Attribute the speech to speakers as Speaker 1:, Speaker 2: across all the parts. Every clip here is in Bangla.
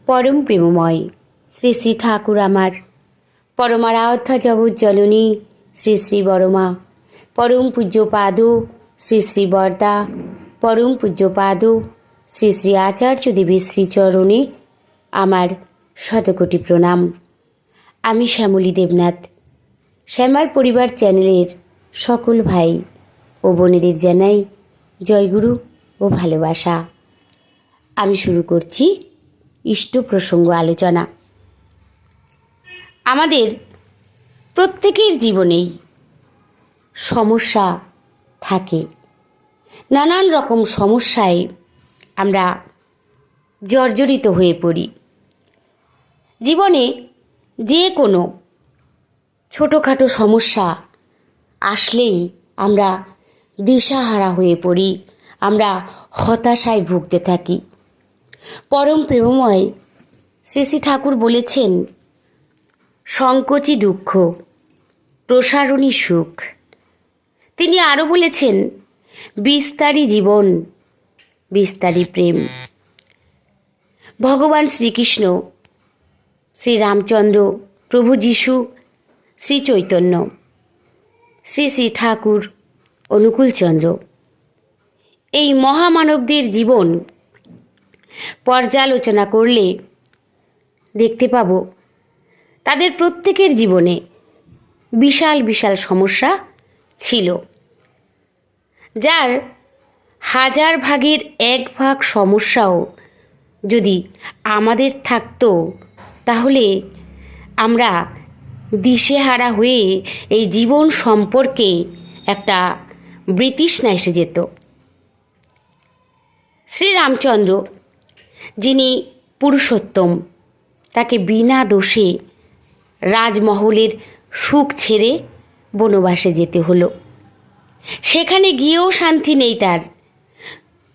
Speaker 1: পরম প্রেমময় শ্রী শ্রী ঠাকুর আমার পরমারাধ্যা জগৎ জননী শ্রী শ্রী বড়মা, পরম পূজ্যপাদ শ্রী শ্রী বরদা, পরম পূজ্যপাদ শ্রী শ্রী আচার্য দেবের শ্রীচরণে আমার শতকোটি প্রণাম। আমি শ্যামলী দেবনাথ। শ্যামার পরিবার চ্যানেলের সকল ভাই ও বোনেদের জানাই জয়গুরু ও ভালোবাসা। আমি শুরু করছি ইষ্ট প্রসঙ্গ আলোচনা। আমাদের প্রত্যেকের জীবনেই সমস্যা থাকে। নানান রকম সমস্যায় আমরা জর্জরিত হয়ে পড়ি। জীবনে যে কোনো ছোটোখাটো সমস্যা আসলেই আমরা দিশাহারা হয়ে পড়ি, আমরা হতাশায় ভুগতে থাকি। পরম প্রেমময় শ্রী শ্রী ঠাকুর বলেছেন, সংকোচী দুঃখ, প্রসারণী সুখ। তিনি আরও বলেছেন, বিস্তারী জীবন, বিস্তারী প্রেম। ভগবান শ্রীকৃষ্ণ, শ্রী রামচন্দ্র, প্রভু যীশু, শ্রী চৈতন্য, শ্রী শ্রী ঠাকুর, অনুকূলচন্দ্র, এই মহামানবদের জীবন পর্যালোচনা করলে দেখতে পাব তাদের প্রত্যেকের জীবনে বিশাল বিশাল সমস্যা ছিল, যার হাজার ভাগের এক ভাগ সমস্যাও যদি আমাদের থাকতো তাহলে আমরা দিশেহারা হয়ে এই জীবন সম্পর্কে একটা বিতৃষ্ণা এসে যেত। শ্রীরামচন্দ্র, যিনি পুরুষোত্তম, তাকে বিনা দোষে রাজমহলের সুখ ছেড়ে বনবাসে যেতে হলো। সেখানে গিয়েও শান্তি নেই তার।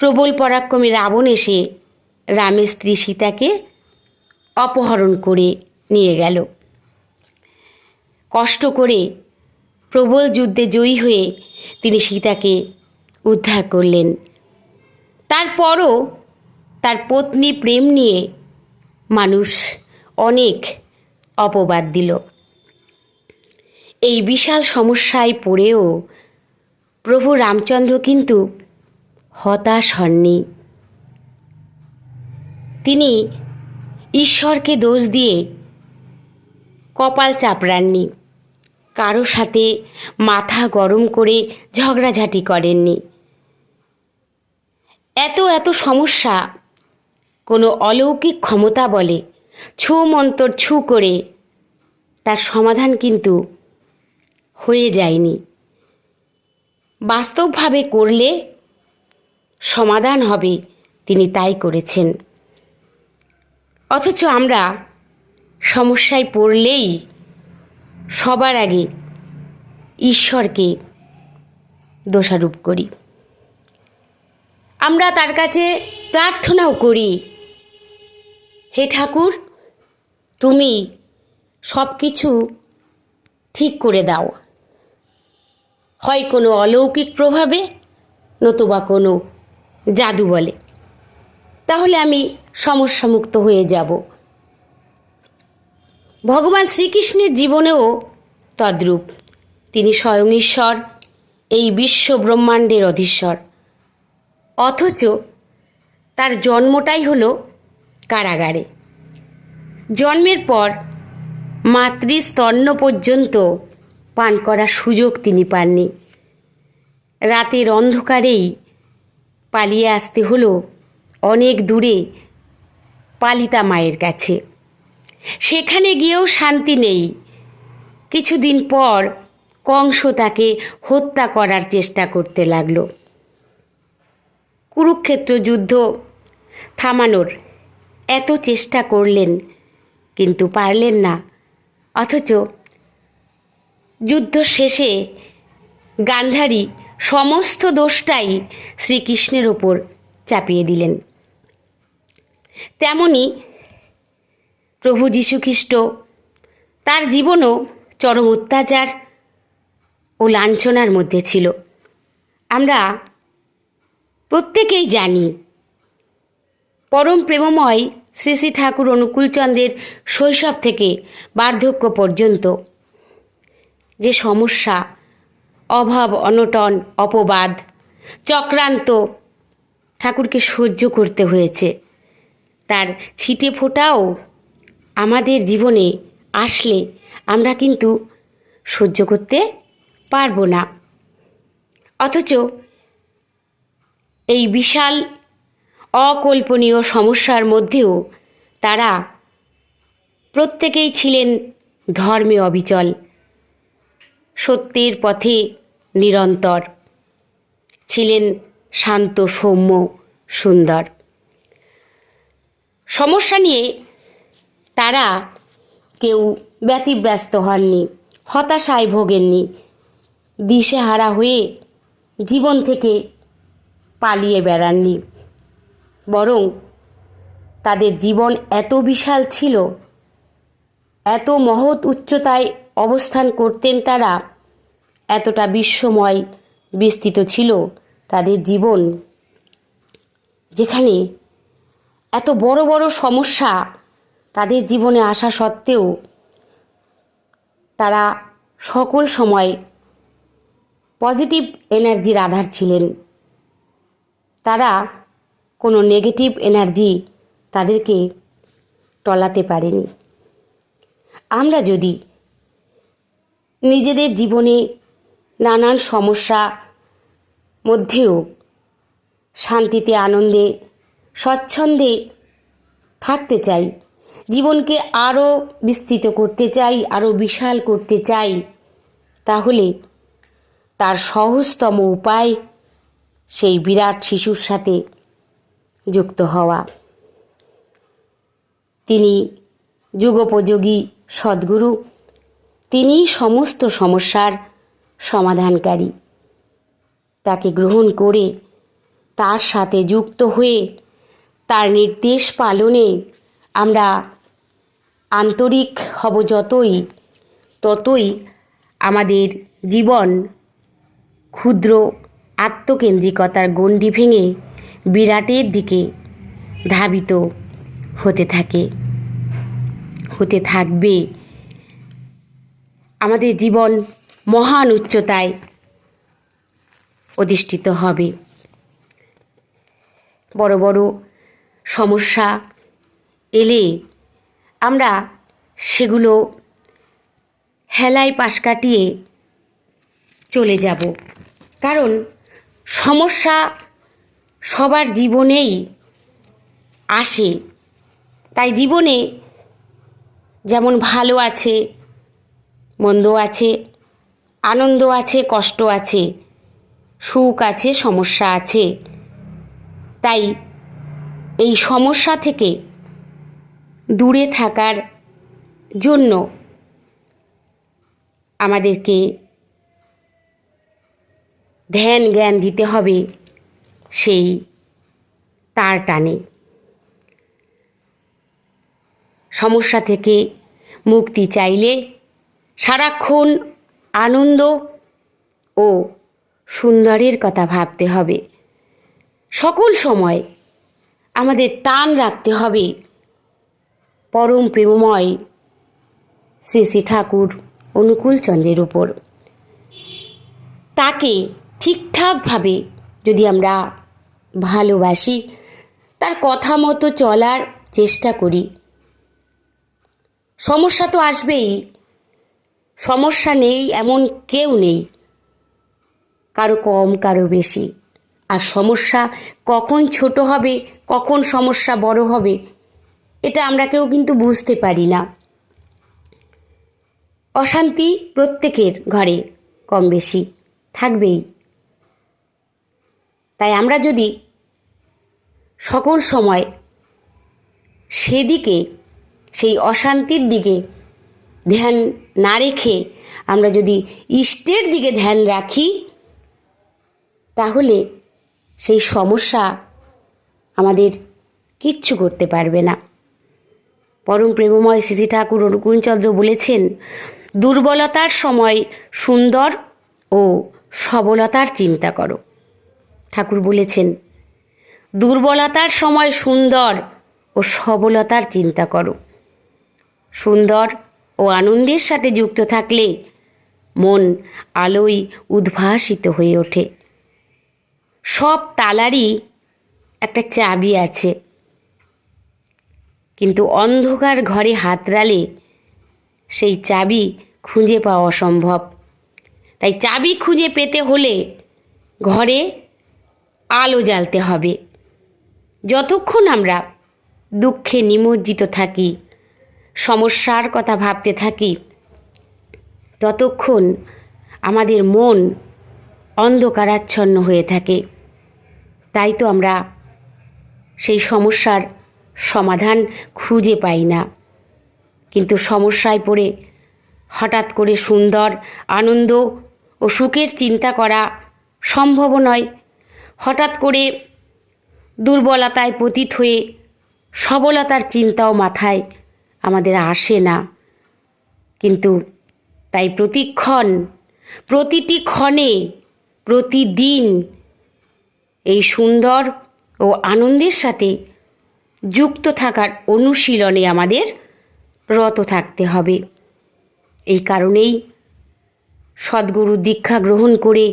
Speaker 1: প্রবল পরাক্রমী রাবণ এসে রামের স্ত্রী সীতাকে অপহরণ করে নিয়ে গেল। কষ্ট করে প্রবল যুদ্ধে জয়ী হয়ে তিনি সীতাকে উদ্ধার করলেন। তারপরও তার পত্নী প্রেম নিয়ে মানুষ অনেক অপবাদ দিল। এই বিশাল সমস্যায় পড়েও প্রভু রামচন্দ্র কিন্তু হতাশ হননি। তিনি ঈশ্বরকে দোষ দিয়ে কপাল চাপড়াননি, কারো সাথে মাথা গরম করে ঝগড়াঝাটি করেননি। এত সমস্যা কোনো অলৌকিক ক্ষমতা বলে ছু মন্তর ছু করে তার সমাধান কিন্তু হয়ে যায়নি। বাস্তবভাবে করলে সমাধান হবে, তিনি তাই করেছেন। অথচ আমরা সমস্যায় পড়লেই সবার আগে ঈশ্বরকে দোষারোপ করি। আমরা তার কাছে প্রার্থনাও করি, হে ঠাকুর, তুমি সব কিছু ঠিক করে দাও, হয় কোনো অলৌকিক প্রভাবে নতুবা কোনো জাদু বলে, তাহলে আমি সমস্যামুক্ত হয়ে যাব। ভগবান শ্রীকৃষ্ণের জীবনেও তদ্রূপ। তিনি স্বয়ং ঈশ্বর, এই বিশ্ব ব্রহ্মাণ্ডের অধীশ্বর, অথচ তার জন্মটাই হলো কারাগারে। জন্মের পর মাতৃস্তন্য পর্যন্ত পান করার সুযোগ তিনি পাননি। রাতের অন্ধকারেই পালিয়ে আসতে হলো অনেক দূরে পালিতা মায়ের কাছে। সেখানে গিয়েও শান্তি নেই। কিছুদিন পর কংস তাকে হত্যা করার চেষ্টা করতে লাগলো। কুরুক্ষেত্র যুদ্ধ থামানোর এত চেষ্টা করলেন, কিন্তু পারলেন না। অথচ যুদ্ধ শেষে গান্ধারী সমস্ত দোষটাই শ্রীকৃষ্ণের ওপর চাপিয়ে দিলেন। তেমনি প্রভু যীশুখ্রিস্ট, তার জীবনও চরম অত্যাচার ও লাঞ্ছনার মধ্যে ছিল। আমরা প্রত্যেকেই জানি পরম প্রেমময় শ্রী শ্রী ঠাকুর অনুকূলচন্দ্রের শৈশব থেকে বার্ধক্য পর্যন্ত যে সমস্যা, অভাব, অনটন, অপবাদ, চক্রান্ত ঠাকুরকে সহ্য করতে হয়েছে, তার ছিটে ফোঁটাও আমাদের জীবনে আসলে আমরা কিন্তু সহ্য করতে পারবো না। অথচ এই বিশাল অকল্পনীয় সমস্যার মধ্যেও তারা প্রত্যেকেই ছিলেন ধর্মে অবিচল, সত্যের পথে নিরন্তর, ছিলেন শান্ত, সৌম্য, সুন্দর। সমস্যা নিয়ে তারা কেউ ব্যতিব্যস্ত হননি, হতাশায় ভোগেননি, দিশেহারা হয়ে জীবন থেকে পালিয়ে বেড়াননি। বরং তাদের জীবন এত বিশাল ছিল, এত মহৎ উচ্চতায় অবস্থান করতেন তারা, এতটা বিশ্বময় বিস্তৃত ছিল তাদের জীবন, যেখানে এত বড় বড় সমস্যা তাদের জীবনে আসা সত্ত্বেও তারা সকল সময় পজিটিভ এনার্জির আধার ছিলেন। তারা কোনো নেগেটিভ এনার্জি তাদেরকে টলাতে পারেনি। আমরা যদি নিজেদের জীবনে নানান সমস্যা মধ্যেও শান্তিতে, আনন্দে, স্বচ্ছন্দে থাকতে চাই, জীবনকে আরও বিস্তৃত করতে চাই, আরও বিশাল করতে চাই, তাহলে তার সহজতম উপায় সেই বিরাট শিশুর সাথে যুক্ত হওয়া। তিনি যুগোপযোগী সদ্গুরু, তিনি সমস্ত সমস্যার সমাধানকারী। তাকে গ্রহণ করে তার সাথে যুক্ত হয়ে তার নির্দেশ পালনে আমরা আন্তরিক হব যতই, ততই আমাদের জীবন ক্ষুদ্র আত্মকেন্দ্রিকতার গণ্ডি ভেঙে বিরাটের দিকে ধাবিত হতে থাকবে। আমাদের জীবন মহান উচ্চতায় অধিষ্ঠিত হবে। বড় বড় সমস্যা এলে আমরা সেগুলো হেলায় পাশ কাটিয়ে চলে যাব, কারণ সমস্যা সবার জীবনেই আসে। তাই জীবনে যেমন ভালো আছে, মন্দ আছে, আনন্দ আছে, কষ্ট আছে, সুখ আছে, সমস্যা আছে। তাই এই সমস্যা থেকে দূরে থাকার জন্য আমাদেরকে ধ্যান জ্ঞান দিতে হবে সেই তার টানে। সমস্যা থেকে মুক্তি চাইলে সারাক্ষণ আনন্দ ও সুন্দরের কথা ভাবতে হবে। সকল সময় আমাদের টান রাখতে হবে পরম প্রেমময় শ্রী শ্রী ঠাকুর অনুকূলচন্দ্রের উপর। তাকে ঠিকঠাকভাবে যদি আমরা ভালোবাসি, তার কথা মতো চলার চেষ্টা করি, সমস্যা তো আসবেই। সমস্যা নেই এমন কেউ নেই, কারো কম কারো বেশি। আর সমস্যা কখন ছোট হবে, কখন সমস্যা বড় হবে, এটা আমরা কেউ কিন্তু বুঝতে পারি না। অশান্তি প্রত্যেকের ঘরে কম বেশি থাকবেই। তাই আমরা যদি সকল সময় সেদিকে, সেই অশান্তির দিকে ধ্যান না রেখে আমরা যদি ইষ্টের দিকে ধ্যান রাখি, তাহলে সেই সমস্যা আমাদের কিচ্ছু করতে পারবে না। পরম প্রেমময় শ্রী শ্রী ঠাকুর অনুকূলচন্দ্র বলেছেন, দুর্বলতার সময় সুন্দর ও সবলতার চিন্তা করো। ঠাকুর বলেছেন, দুর্বলতার সময় সুন্দর ও ও সবলতার চিন্তা করো। সুন্দর ও আনন্দের সাথে যুক্ত থাকলে মন আলোয় উদ্ভাসিত হয়ে ওঠে। সব তালারই একটা চাবি আছে, কিন্তু অন্ধকার ঘরে হাতড়ালে সেই চাবি খুঁজে পাওয়া অসম্ভব। তাই চাবি খুঁজে পেতে হলে ঘরে আলো জ্বালতে হবে। যতক্ষণ আমরা দুঃখে নিমজ্জিত থাকি, সমস্যার কথা ভাবতে থাকি, ততক্ষণ আমাদের মন অন্ধকারাচ্ছন্ন হয়ে থাকে। তাই তো আমরা সেই সমস্যার সমাধান খুঁজে পাই না। কিন্তু সমস্যায় পড়ে হঠাৎ করে সুন্দর, আনন্দ ও সুখের চিন্তা করা সম্ভব নয়। হঠাৎ করে দুর্বলতায় পতিত হয়ে সবলতার চিন্তাও মাথায় আমাদের আসে না। কিন্তু তাই প্রতিক্ষণ, প্রতিটি ক্ষণে, প্রতিদিন এই সুন্দর ও আনন্দের সাথে যুক্ত থাকার অনুশীলনে আমাদের রত থাকতে হবে। এই কারণেই সদ্গুরু দীক্ষা গ্রহণ করে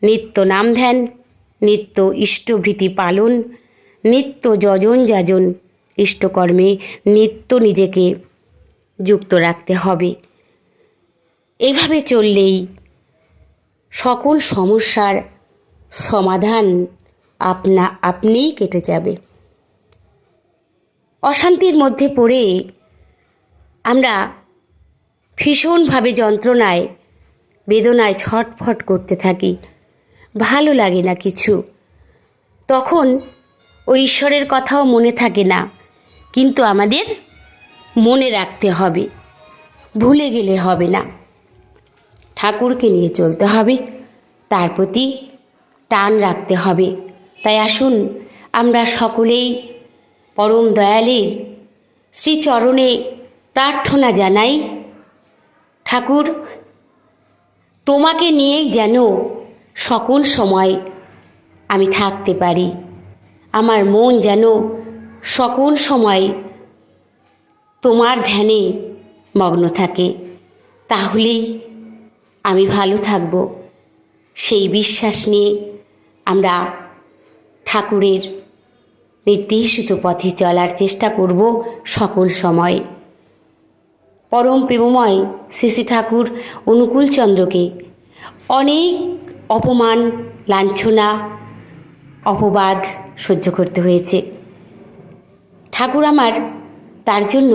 Speaker 1: নিত্য নাম ধ্যান, নিত্য ইষ্টভৃতি পালন, নিত্য যজন যাজন ইষ্টকর্মে নিত্য নিজেকে যুক্ত রাখতে হবে। এভাবে চললেই সকল সমস্যার সমাধান আপনিই কেটে যাবে। অশান্তির মধ্যে পড়ে আমরা ভীষণভাবে যন্ত্রণায়, বেদনায় ছটফট করতে থাকি, ভালো লাগে না কিছু। তখন ওই ঈশ্বরের কথাও মনে থাকে না, কিন্তু আমাদের মনে রাখতে হবে, ভুলে গেলে হবে না। ঠাকুরকে নিয়ে চলতে হবে, তার প্রতি টান রাখতে হবে। তাই আসুন আমরা সকলেই পরম দয়ালের শ্রীচরণে প্রার্থনা জানাই, ঠাকুর তোমাকে নিয়েই যেন সকল সময় আমি থাকতে পারি। আমার মন যেন সকল সময় তোমার ধ্যানে মগ্ন থাকে, তাহলেই আমি ভালো থাকব। সেই বিশ্বাস নিয়ে আমরা ঠাকুরের নির্দেশিত পথে চলার চেষ্টা করব সকল সময়। পরম প্রেমময় শ্রী শ্রী ঠাকুর অনুকূলচন্দ্রকে অনেক অপমান, লাঞ্ছনা, অপবাদ সহ্য করতে হয়েছে। ঠাকুর আমার তার জন্য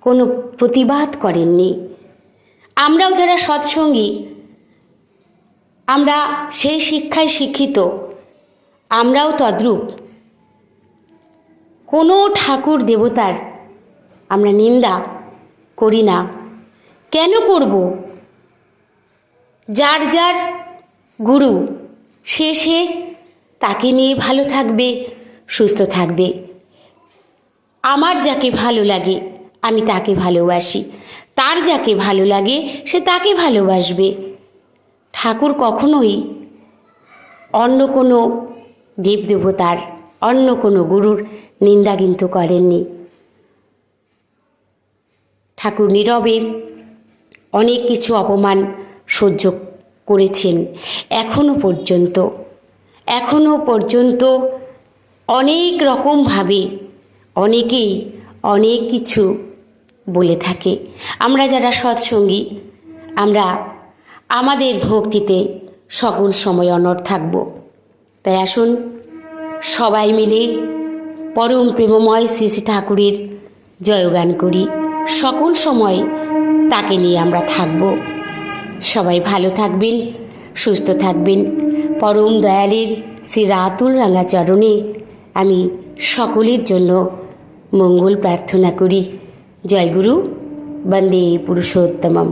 Speaker 1: কোনো প্রতিবাদ করেননি। আমরাও যারা সৎসঙ্গী, আমরা সেই শিক্ষায় শিক্ষিত, আমরাও তদ্রূপ। কোনো ঠাকুর দেবতার আমরা নিন্দা করি না। কেন করব? যার যার গুরু, সে তাকে নিয়ে ভালো থাকবে, সুস্থ থাকবে। আমার যাকে ভালো লাগে আমি তাকে ভালোবাসি, তার যাকে ভালো লাগে সে তাকে ভালোবাসবে। ঠাকুর কখনোই অন্য কোনো দেবদেবতার, অন্য কোনো গুরুর নিন্দা কিন্তু করেননি। ঠাকুর নীরবে অনেক কিছু অপমান সহ্য করেছেন। এখনো পর্যন্ত অনেক রকমভাবে অনেকেই অনেক কিছু বলে থাকে। আমরা যারা সৎসঙ্গী, আমরা আমাদের ভক্তিতে সকল সময় অনড় থাকব। তাই আসুন সবাই মিলে পরম প্রেমময় শ্রী শ্রী ঠাকুরের জয়গান করি। সকল সময় তাকে নিয়ে আমরা থাকব। সবাই ভালো থাকবেন, সুস্থ থাকবেন। পরম দয়ালের শ্রী রাতুল রাঙা চরণে আমি সকলের জন্য মঙ্গল প্রার্থনা করি। জয় গুরু, বন্দে পুরুষোত্তমম।